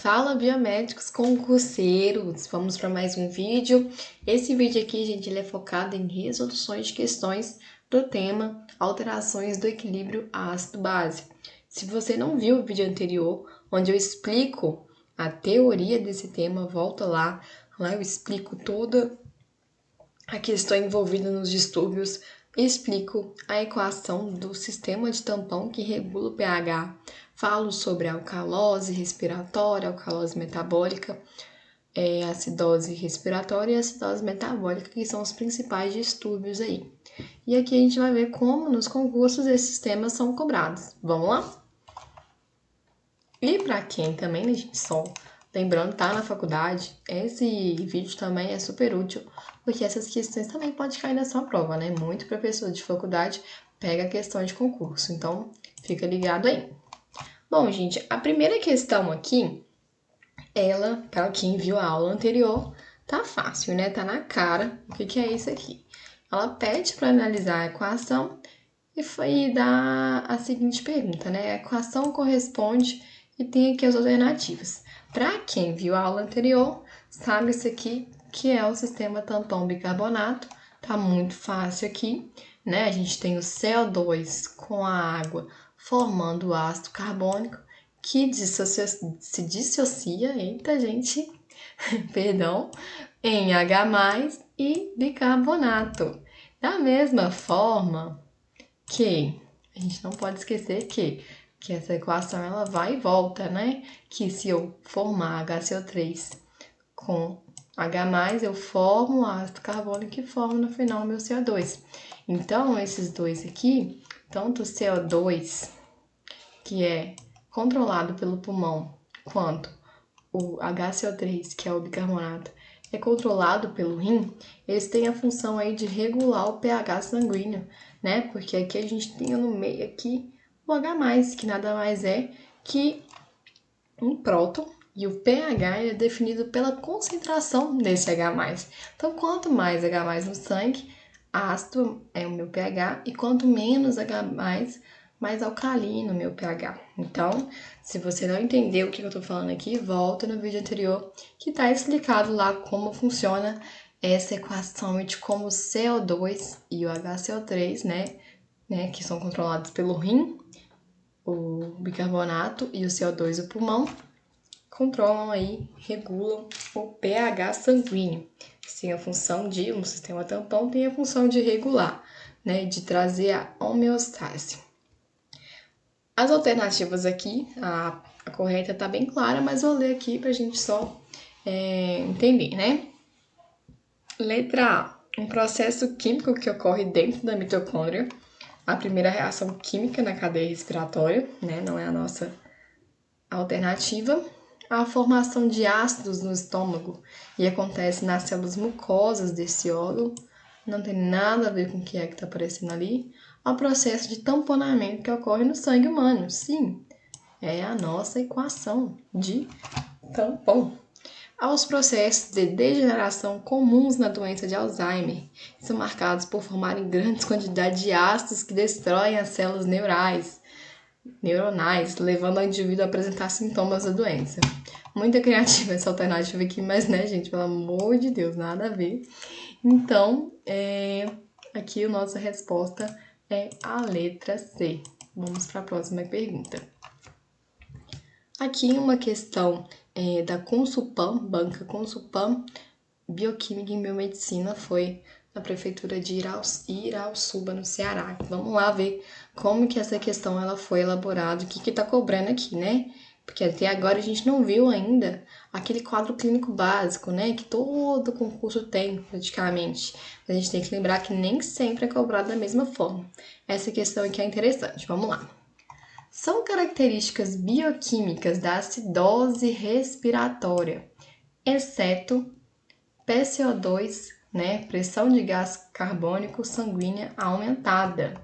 Fala, biomédicos concurseiros! Vamos para mais um vídeo. Esse vídeo aqui, gente, ele é focado em resoluções de questões do tema alterações do equilíbrio ácido-base. Se você não viu o vídeo anterior, onde eu explico a teoria desse tema, volta lá. Lá eu explico toda a questão envolvida nos distúrbios, explico a equação do sistema de tampão que regula o pH, falo sobre a alcalose respiratória, alcalose metabólica, acidose respiratória e acidose metabólica, que são os principais distúrbios aí. E aqui a gente vai ver como nos concursos esses temas são cobrados. Vamos lá? E para quem também, né, gente, só lembrando, tá na faculdade, esse vídeo também é super útil, porque essas questões também podem cair na sua prova, né? Muito professor de faculdade pega questão de concurso, então fica ligado aí. Bom, gente, a primeira questão aqui, ela, para quem viu a aula anterior, tá fácil, né? Tá na cara o que é isso aqui. Ela pede para analisar a equação e dá a seguinte pergunta, né? A equação corresponde e tem aqui as alternativas. Para quem viu a aula anterior, sabe isso aqui que é o sistema tampão bicarbonato. Tá muito fácil aqui, né? A gente tem o CO2 com a água formando o ácido carbônico que se dissocia, eita gente, perdão, em H+, e bicarbonato. Da mesma forma que a gente não pode esquecer que essa equação ela vai e volta, né? Que se eu formar HCO3 com H+, eu formo o ácido carbônico e formo no final o meu CO2. Então, esses dois aqui, tanto o CO2, que é controlado pelo pulmão, quanto o HCO3, que é o bicarbonato, é controlado pelo rim, eles têm a função aí de regular o pH sanguíneo, né? Porque aqui a gente tem no meio aqui o H+, que nada mais é que um próton, e o pH é definido pela concentração desse H+. Então, quanto mais H+ no sangue, ácido é o meu pH, e quanto menos H+, mais alcalino o meu pH. Então, se você não entendeu o que eu tô falando aqui, volta no vídeo anterior, que tá explicado lá como funciona essa equação de como o CO2 e o HCO3, né, que são controlados pelo rim, o bicarbonato e o CO2 o pulmão, controlam aí, regulam o pH sanguíneo. Tem a função de, um sistema tampão tem a função de regular, né, de trazer a homeostase. As alternativas aqui, a correta tá bem clara, mas vou ler aqui pra gente só entender, né? Letra A. Um processo químico que ocorre dentro da mitocôndria. A primeira reação química na cadeia respiratória, né? Não é a nossa alternativa. A formação de ácidos no estômago e acontece nas células mucosas desse órgão. Não tem nada a ver com o que é que está aparecendo ali. Ao processo de tamponamento que ocorre no sangue humano. Sim, é a nossa equação de tampão. Aos processos de degeneração comuns na doença de Alzheimer, que são marcados por formarem grandes quantidades de ácidos que destroem as células neuronais, levando o indivíduo a apresentar sintomas da doença. Muita criativa essa alternativa aqui, mas né, gente, pelo amor de Deus, nada a ver. Então, aqui a nossa resposta é a letra C. Vamos para a próxima pergunta. Aqui uma questão da Consulpan, Banca Consulpan, Bioquímica em Biomedicina, foi na prefeitura de Irauçuba, no Ceará. Vamos lá ver como que essa questão ela foi elaborada, o que está cobrando aqui, né? Porque até agora a gente não viu ainda aquele quadro clínico básico, né? Que todo concurso tem, praticamente. A gente tem que lembrar que nem sempre é cobrado da mesma forma. Essa questão aqui é interessante. Vamos lá. São características bioquímicas da acidose respiratória, exceto PCO2, né? Pressão de gás carbônico sanguínea aumentada.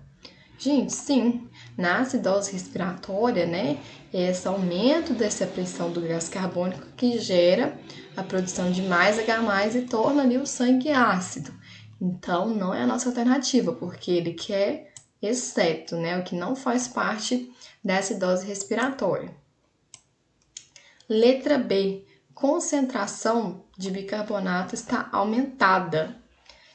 Gente, sim, na acidose respiratória, né, é esse aumento dessa pressão do gás carbônico que gera a produção de mais H+, e torna ali o sangue ácido. Então, não é a nossa alternativa, porque ele quer exceto, né, o que não faz parte da acidose respiratória. Letra B, concentração de bicarbonato está aumentada.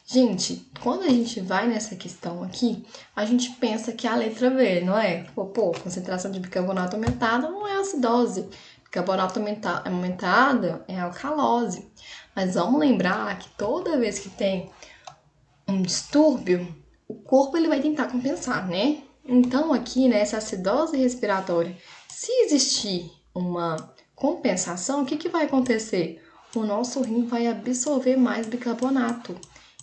Gente, quando a gente vai nessa questão aqui, a gente pensa que é a letra B, não é? Pô, concentração de bicarbonato aumentada não é acidose. Bicarbonato aumentada é alcalose. Mas vamos lembrar que toda vez que tem um distúrbio, o corpo ele vai tentar compensar, né? Então aqui nessa acidose respiratória, se existir uma compensação, o que vai acontecer? O nosso rim vai absorver mais bicarbonato.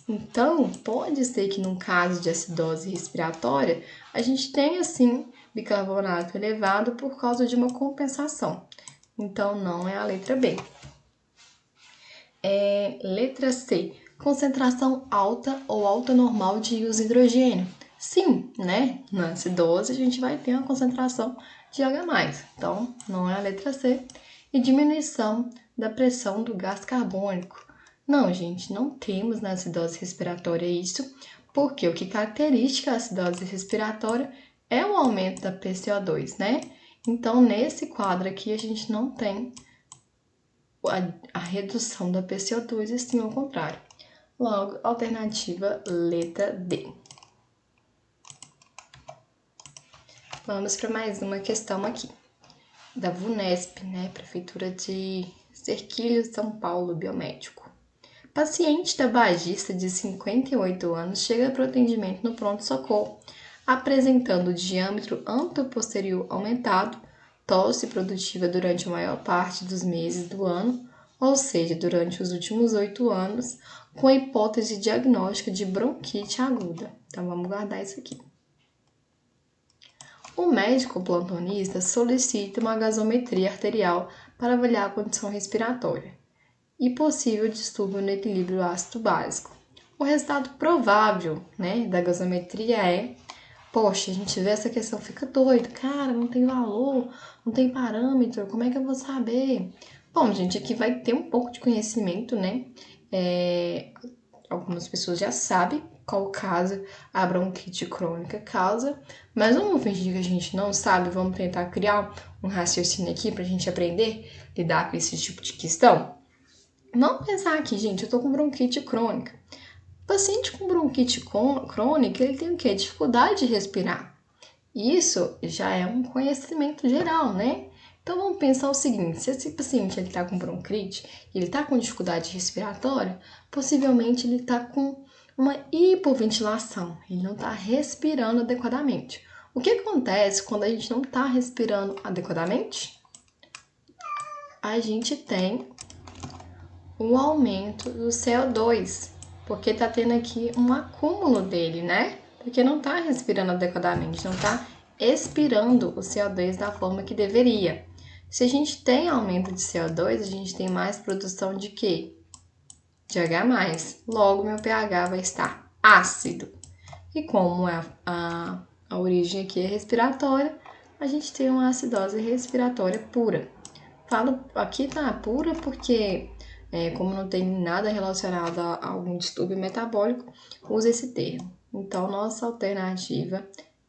Então, pode ser que num caso de acidose respiratória, a gente tenha sim bicarbonato elevado por causa de uma compensação. Então, não é a letra B. Letra C, concentração alta ou alta normal de íons de hidrogênio. Sim, né? Na acidose a gente vai ter uma concentração de H+. Então, não é a letra C. E diminuição da pressão do gás carbônico. Não, gente, não temos na acidose respiratória isso, porque o que caracteriza a acidose respiratória é o aumento da PCO2, né? Então, nesse quadro aqui, a gente não tem a redução da PCO2, e sim ao contrário. Logo, alternativa letra D. Vamos para mais uma questão aqui, da VUNESP, né? Prefeitura de Cerquilho, São Paulo, biomédico. Paciente tabagista de 58 anos chega para o atendimento no pronto-socorro, apresentando diâmetro anteroposterior aumentado, tosse produtiva durante a maior parte dos meses do ano, ou seja, durante os últimos 8 anos, com a hipótese diagnóstica de bronquite aguda. Então, vamos guardar isso aqui. O médico plantonista solicita uma gasometria arterial para avaliar a condição respiratória e possível distúrbio no equilíbrio ácido básico. O resultado provável, né, da gasometria é: poxa, a gente vê essa questão, fica doido, cara, não tem valor, não tem parâmetro, como é que eu vou saber? Bom, gente, aqui vai ter um pouco de conhecimento, né? Algumas pessoas já sabem qual caso a bronquite crônica causa, mas vamos fingir que a gente não sabe, vamos tentar criar um raciocínio aqui pra gente aprender a lidar com esse tipo de questão? Vamos pensar aqui, gente, eu tô com bronquite crônica. O paciente com bronquite crônica, ele tem o quê? Dificuldade de respirar. Isso já é um conhecimento geral, né? Então vamos pensar o seguinte: se esse paciente ele tá com bronquite, ele tá com dificuldade respiratória, possivelmente ele tá com uma hipoventilação, ele não tá respirando adequadamente. O que acontece quando a gente não tá respirando adequadamente? A gente tem um aumento do CO2, porque tá tendo aqui um acúmulo dele, né? Porque não tá respirando adequadamente, não tá expirando o CO2 da forma que deveria. Se a gente tem aumento de CO2, a gente tem mais produção de quê? De H+. Logo, meu pH vai estar ácido. E como a origem aqui é respiratória, a gente tem uma acidose respiratória pura. Falo aqui tá pura porque, como não tem nada relacionado a algum distúrbio metabólico, usa esse termo. Então, nossa alternativa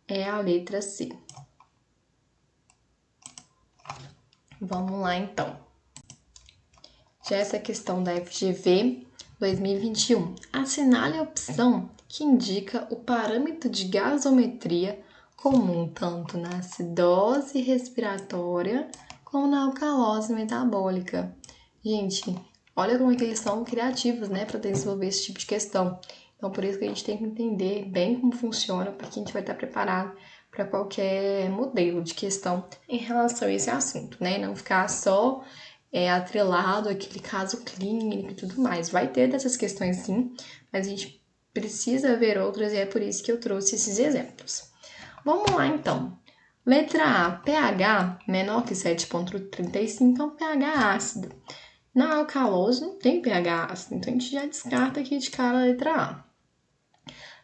é a letra C. Vamos lá, então. Já essa questão da FGV 2021. Assinale a opção que indica o parâmetro de gasometria comum tanto na acidose respiratória como na alcalose metabólica. Gente, olha como é que eles são criativos, né, para desenvolver esse tipo de questão. Então, por isso que a gente tem que entender bem como funciona, porque a gente vai estar preparado para qualquer modelo de questão em relação a esse assunto, né? Não ficar só atrelado àquele caso clínico e tudo mais. Vai ter dessas questões sim, mas a gente precisa ver outras e é por isso que eu trouxe esses exemplos. Vamos lá, então. Letra A, pH menor que 7,35 é um pH ácido. Na alcalose não tem pH ácido, então a gente já descarta aqui de cara a letra A.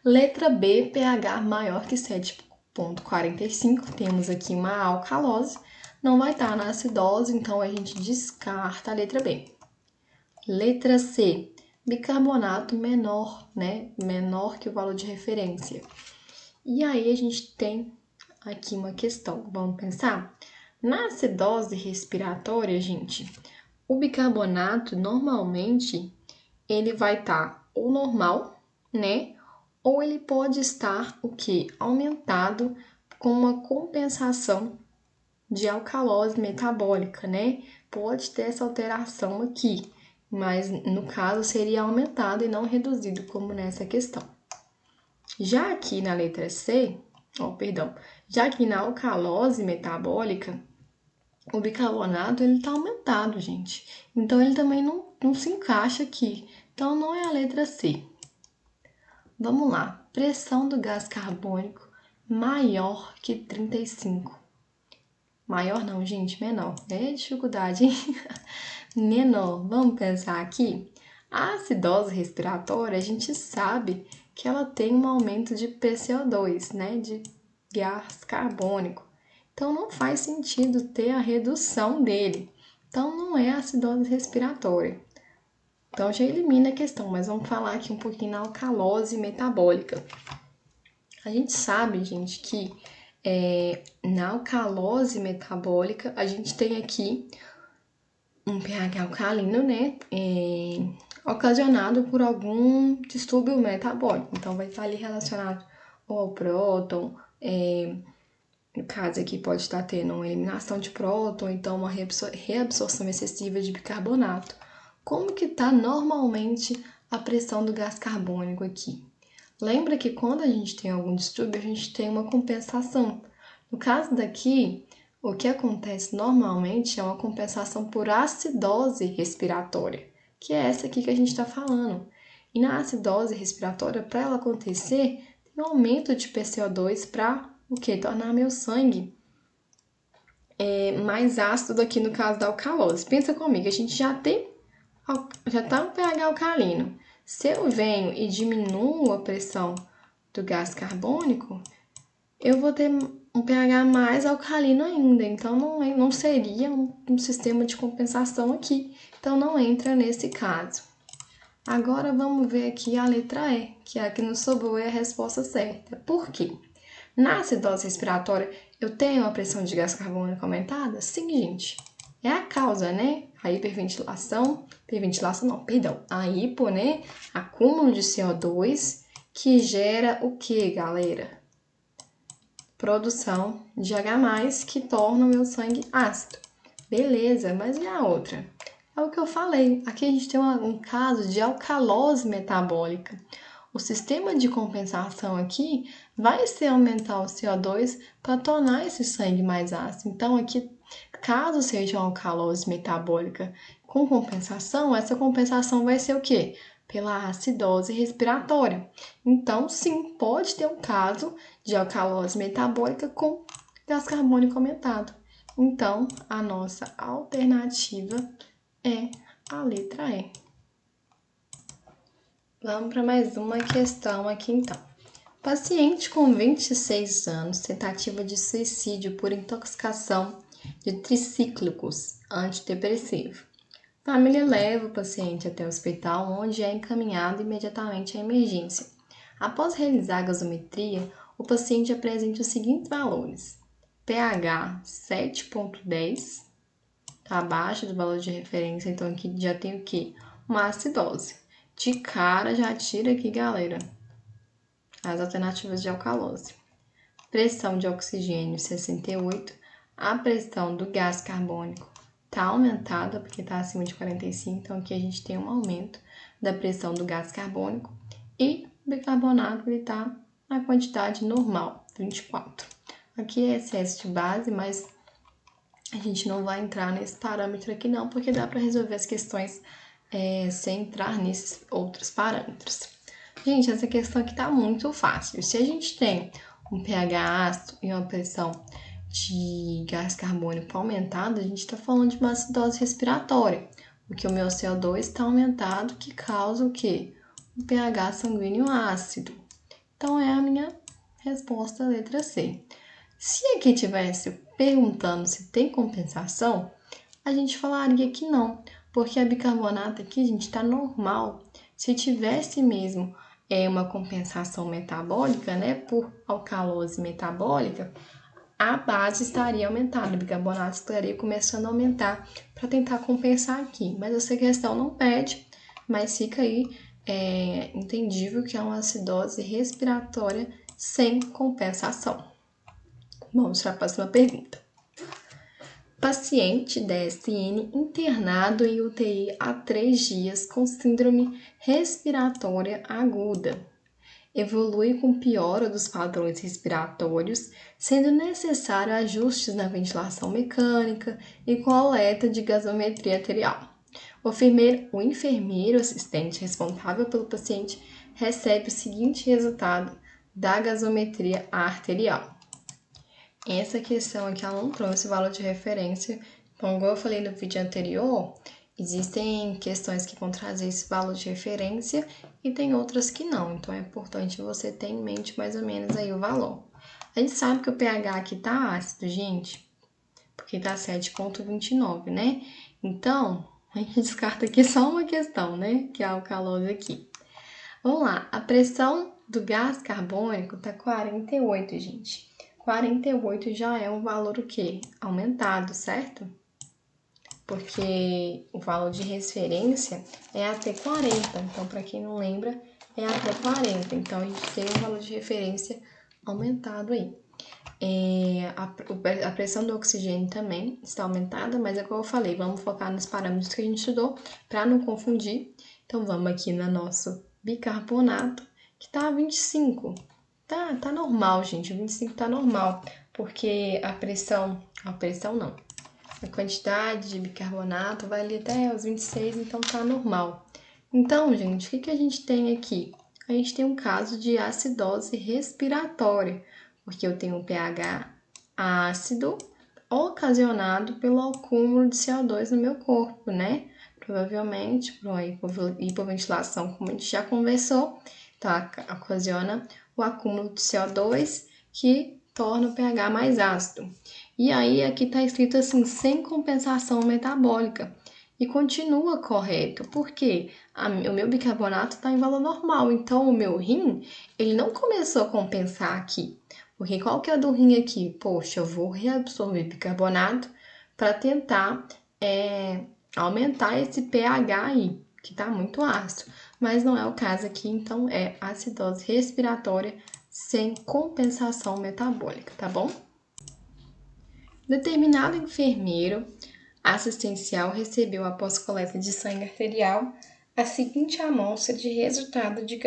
Letra B, pH maior que 7,45, temos aqui uma alcalose, não vai estar na acidose, então a gente descarta a letra B. Letra C, bicarbonato menor, né? Menor que o valor de referência. E aí a gente tem aqui uma questão, vamos pensar? Na acidose respiratória, gente, o bicarbonato normalmente ele vai estar ou normal, né? Ou ele pode estar o quê? Aumentado com uma compensação de alcalose metabólica, né? Pode ter essa alteração aqui, mas no caso seria aumentado e não reduzido, como nessa questão. Já aqui na letra C, já aqui na alcalose metabólica, o bicarbonato ele está aumentado, gente. Então ele também não se encaixa aqui. Então não é a letra C. Vamos lá. Pressão do gás carbônico maior que 35. Maior não, gente, menor. É dificuldade, hein? Menor. Vamos pensar aqui. A acidose respiratória, a gente sabe que ela tem um aumento de PCO2, né? De gás carbônico. Então, não faz sentido ter a redução dele. Então, não é acidose respiratória. Então, já elimina a questão, mas vamos falar aqui um pouquinho na alcalose metabólica. A gente sabe, gente, que na alcalose metabólica, a gente tem aqui um pH alcalino, né? Ocasionado por algum distúrbio metabólico. Então, vai estar ali relacionado ao próton, no caso aqui pode estar tendo uma eliminação de próton, então uma reabsorção excessiva de bicarbonato. Como que está normalmente a pressão do gás carbônico aqui? Lembra que quando a gente tem algum distúrbio, a gente tem uma compensação. No caso daqui, o que acontece normalmente é uma compensação por acidose respiratória, que é essa aqui que a gente está falando. E na acidose respiratória, para ela acontecer, tem um aumento de PCO2 para o quê? Tornar meu sangue mais ácido aqui no caso da alcalose. Pensa comigo, a gente já está no pH alcalino. Se eu venho e diminuo a pressão do gás carbônico, eu vou ter um pH mais alcalino ainda. Então, não seria um sistema de compensação aqui. Então, não entra nesse caso. Agora, vamos ver aqui a letra E, que é a que nos sobrou e a resposta certa. Por quê? Na acidose respiratória, eu tenho a pressão de gás carbônico aumentada? Sim, gente. É a causa, né? A hiperventilação não, perdão. A hipo, né? Acúmulo de CO2 que gera o que, galera? Produção de H+, que torna o meu sangue ácido. Beleza, mas e a outra? É o que eu falei. Aqui a gente tem um caso de alcalose metabólica. O sistema de compensação aqui vai ser aumentar o CO2 para tornar esse sangue mais ácido. Então, aqui, caso seja uma alcalose metabólica com compensação, essa compensação vai ser o quê? Pela acidose respiratória. Então, sim, pode ter um caso de alcalose metabólica com gás carbônico aumentado. Então, a nossa alternativa é a letra E. Vamos para mais uma questão aqui então. Paciente com 26 anos, tentativa de suicídio por intoxicação de tricíclicos antidepressivo. Família leva o paciente até o hospital, onde é encaminhado imediatamente à emergência. Após realizar a gasometria, o paciente apresenta os seguintes valores: pH 7,10, está abaixo do valor de referência, então aqui já tem o quê? Uma acidose. De cara já tira aqui, galera, as alternativas de alcalose. Pressão de oxigênio 68, a pressão do gás carbônico está aumentada, porque está acima de 45, então aqui a gente tem um aumento da pressão do gás carbônico e o bicarbonato está na quantidade normal, 24. Aqui é excesso de base, mas a gente não vai entrar nesse parâmetro aqui não, porque dá para resolver as questões sem entrar nesses outros parâmetros. Gente, essa questão aqui tá muito fácil. Se a gente tem um pH ácido e uma pressão de gás carbônico aumentada, a gente está falando de uma acidose respiratória, porque o meu CO2 está aumentado, que causa o quê? Um pH sanguíneo ácido. Então, é a minha resposta, letra C. Se aqui tivesse perguntando se tem compensação, a gente falaria que não, porque a bicarbonato aqui, gente, está normal. Se tivesse mesmo uma compensação metabólica, né, por alcalose metabólica, a base estaria aumentada, o bicarbonato estaria começando a aumentar para tentar compensar aqui. Mas essa questão não pede, mas fica aí entendível que é uma acidose respiratória sem compensação. Vamos para a próxima pergunta. Paciente DSN internado em UTI há 3 dias com síndrome respiratória aguda. Evolui com piora dos padrões respiratórios, sendo necessário ajustes na ventilação mecânica e coleta de gasometria arterial. O enfermeiro assistente responsável pelo paciente recebe o seguinte resultado da gasometria arterial. Essa questão aqui, ela não trouxe valor de referência. Então, igual eu falei no vídeo anterior, existem questões que vão trazer esse valor de referência e tem outras que não. Então, é importante você ter em mente mais ou menos aí o valor. A gente sabe que o pH aqui tá ácido, gente, porque tá 7,29, né? Então, a gente descarta aqui só uma questão, né? Que é a alcalose aqui. Vamos lá, a pressão do gás carbônico tá 48, gente. 48 já é um valor o quê? Aumentado, certo? Porque o valor de referência é até 40. Então, para quem não lembra, é até 40. Então, a gente tem um valor de referência aumentado aí. A pressão do oxigênio também está aumentada, mas é como eu falei, vamos focar nos parâmetros que a gente estudou para não confundir. Então, vamos aqui no nosso bicarbonato, que está 25. Tá normal, gente, o 25 tá normal, porque a quantidade de bicarbonato vai ali até os 26, então tá normal. Então, gente, o que a gente tem aqui? A gente tem um caso de acidose respiratória, porque eu tenho um pH ácido ocasionado pelo acúmulo de CO2 no meu corpo, né? Provavelmente por uma hipoventilação, como a gente já conversou, tá? Ocasiona o acúmulo de CO2 que torna o pH mais ácido. E aí aqui está escrito assim, sem compensação metabólica. E continua correto, porque o meu bicarbonato está em valor normal, então o meu rim, ele não começou a compensar aqui. Porque qual que é a do rim aqui? Poxa, eu vou reabsorver bicarbonato para tentar aumentar esse pH aí, que está muito ácido. Mas não é o caso aqui, então é acidose respiratória sem compensação metabólica, tá bom? Determinado enfermeiro assistencial recebeu, após coleta de sangue arterial, a seguinte amostra de resultado de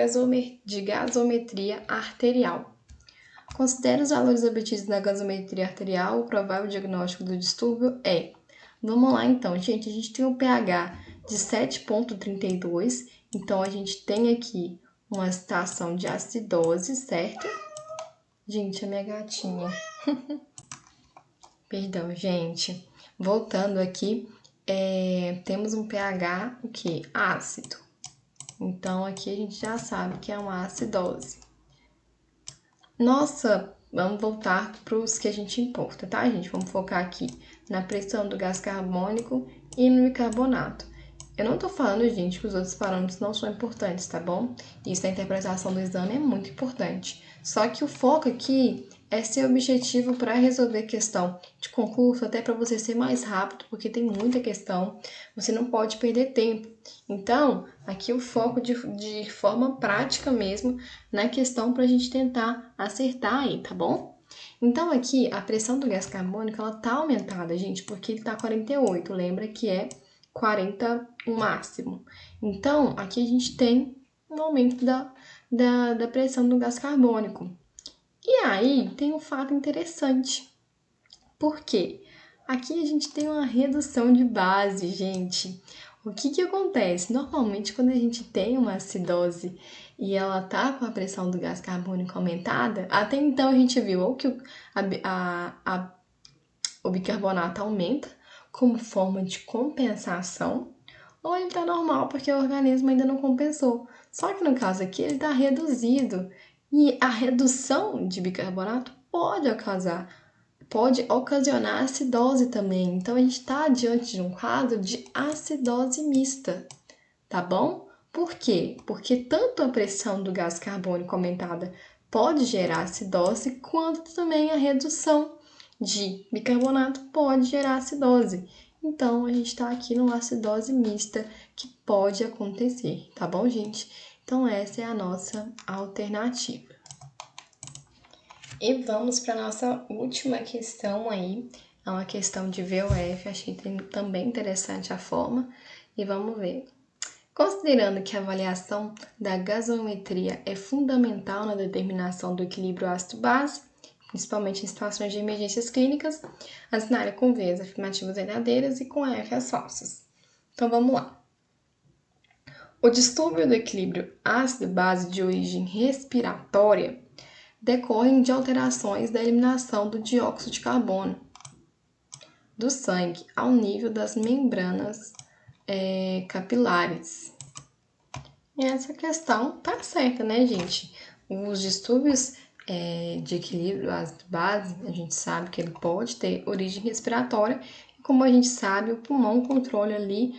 gasometria arterial. Considere os valores obtidos na gasometria arterial, o provável diagnóstico do distúrbio é... Vamos lá então, gente, a gente tem um pH de 7,32, então a gente tem aqui uma situação de acidose, certo? Gente, a minha gatinha. Perdão, gente. Voltando aqui, temos um pH, o quê? Ácido. Então, aqui a gente já sabe que é uma acidose. Nossa, vamos voltar para os que a gente importa, tá, gente? Vamos focar aqui na pressão do gás carbônico e no bicarbonato. Eu não tô falando, gente, que os outros parâmetros não são importantes, tá bom? Isso na interpretação do exame é muito importante. Só que o foco aqui é ser objetivo para resolver questão de concurso, até para você ser mais rápido, porque tem muita questão, você não pode perder tempo. Então, aqui o foco de forma prática mesmo na questão para a gente tentar acertar aí, tá bom? Então, aqui, a pressão do gás carbônico, ela tá aumentada, gente, porque ele tá 48, lembra que é 40 o máximo. Então, aqui a gente tem um aumento da pressão do gás carbônico. E aí, tem um fato interessante. Por quê? Aqui a gente tem uma redução de base, gente. O que acontece? Normalmente, quando a gente tem uma acidose e ela tá com a pressão do gás carbônico aumentada, até então a gente viu ou que o bicarbonato aumenta como forma de compensação, ou ele tá normal porque o organismo ainda não compensou. Só que no caso aqui ele tá reduzido. E a redução de bicarbonato pode ocasionar acidose também. Então, a gente está diante de um quadro de acidose mista, tá bom? Por quê? Porque tanto a pressão do gás carbônico aumentada pode gerar acidose, quanto também a redução. de bicarbonato pode gerar acidose. Então, a gente está aqui numa acidose mista que pode acontecer, tá bom, gente? Então, essa é a nossa alternativa. E vamos para a nossa última questão aí. É uma questão de VOF, achei também interessante a forma. E vamos ver. Considerando que a avaliação da gasometria é fundamental na determinação do equilíbrio ácido-base, principalmente em situações de emergências clínicas, assinale com V as afirmativas verdadeiras e com F as falsas. Então vamos lá. O distúrbio do equilíbrio ácido-base de origem respiratória decorrem de alterações da eliminação do dióxido de carbono do sangue ao nível das membranas capilares. E essa questão tá certa, né, gente? Os distúrbios de equilíbrio ácido-base, a gente sabe que ele pode ter origem respiratória, e como a gente sabe, o pulmão controla ali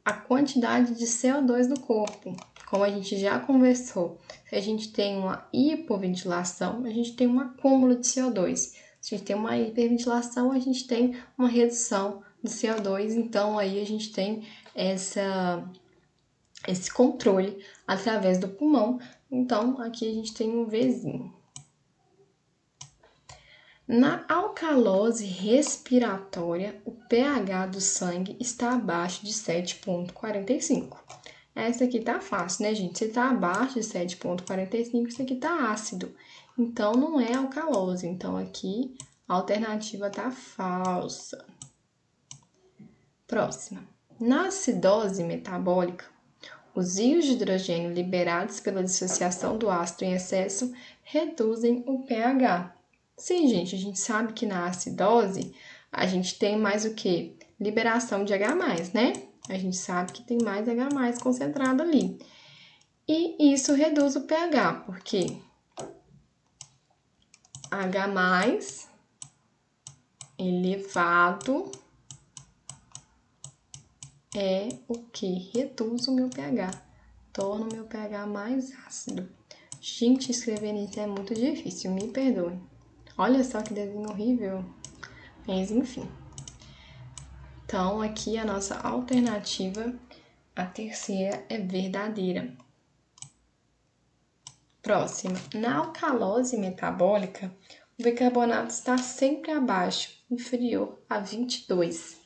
a quantidade de CO2 do corpo. Como a gente já conversou, se a gente tem uma hipoventilação, a gente tem um acúmulo de CO2. Se a gente tem uma hiperventilação, a gente tem uma redução do CO2. Então, aí a gente tem esse controle através do pulmão. Então, aqui a gente tem um Vzinho. Na alcalose respiratória, o pH do sangue está abaixo de 7,45. Essa aqui tá fácil, né, gente? Se tá abaixo de 7,45, isso aqui tá ácido. Então, não é alcalose. Então, aqui a alternativa tá falsa. Próxima. Na acidose metabólica, os íons de hidrogênio liberados pela dissociação do ácido em excesso reduzem o pH. Sim, gente, a gente sabe que na acidose a gente tem mais o quê? Liberação de H+, né? A gente sabe que tem mais H+ concentrado ali. E isso reduz o pH, porque H+ elevado é o que? Reduz o meu pH, torna o meu pH mais ácido. Gente, escrever isso é muito difícil, me perdoe. Olha só que desenho horrível. Mas enfim. Então, aqui a nossa alternativa, a terceira, é verdadeira. Próxima. Na alcalose metabólica, o bicarbonato está sempre abaixo, inferior a 22.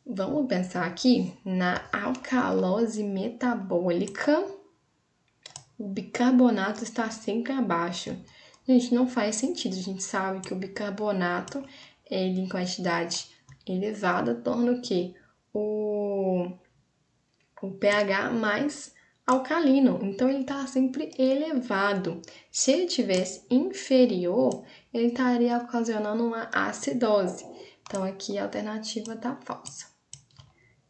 Vamos pensar aqui na alcalose metabólica, o bicarbonato está sempre abaixo. Gente, não faz sentido. A gente sabe que o bicarbonato, ele em quantidade elevada, torna o quê? O pH mais alcalino. Então, ele está sempre elevado. Se ele tivesse inferior, ele estaria ocasionando uma acidose. Então, aqui a alternativa está falsa.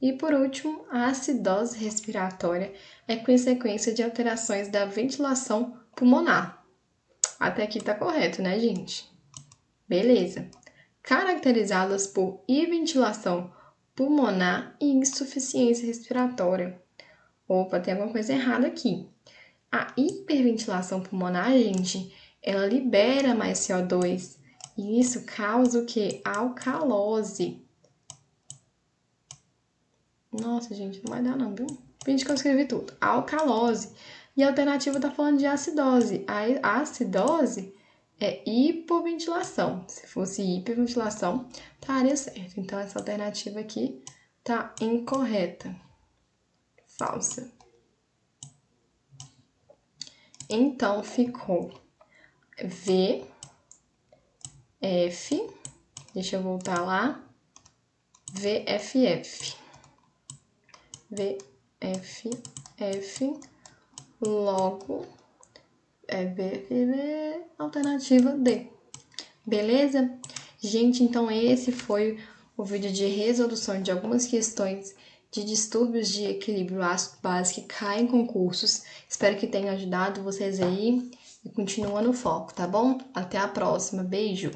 E por último, a acidose respiratória é consequência de alterações da ventilação pulmonar. Até aqui tá correto, né, gente? Beleza. Caracterizadas por hiperventilação pulmonar e insuficiência respiratória. Opa, tem alguma coisa errada aqui. A hiperventilação pulmonar, gente, ela libera mais CO2 e isso causa o quê? Alcalose. Nossa, gente, não vai dar não, viu? Finge que eu escrevi tudo. Alcalose. E a alternativa tá falando de acidose. A acidose é hipoventilação. Se fosse hiperventilação, estaria certo. Então, essa alternativa aqui tá incorreta. Falsa. Então, ficou V, F, deixa eu voltar lá, VFF. VFF, logo, alternativa D. Beleza? Gente, então esse foi o vídeo de resolução de algumas questões de distúrbios de equilíbrio ácido-base que caem em concursos. Espero que tenha ajudado vocês aí e continua no foco, tá bom? Até a próxima. Beijo!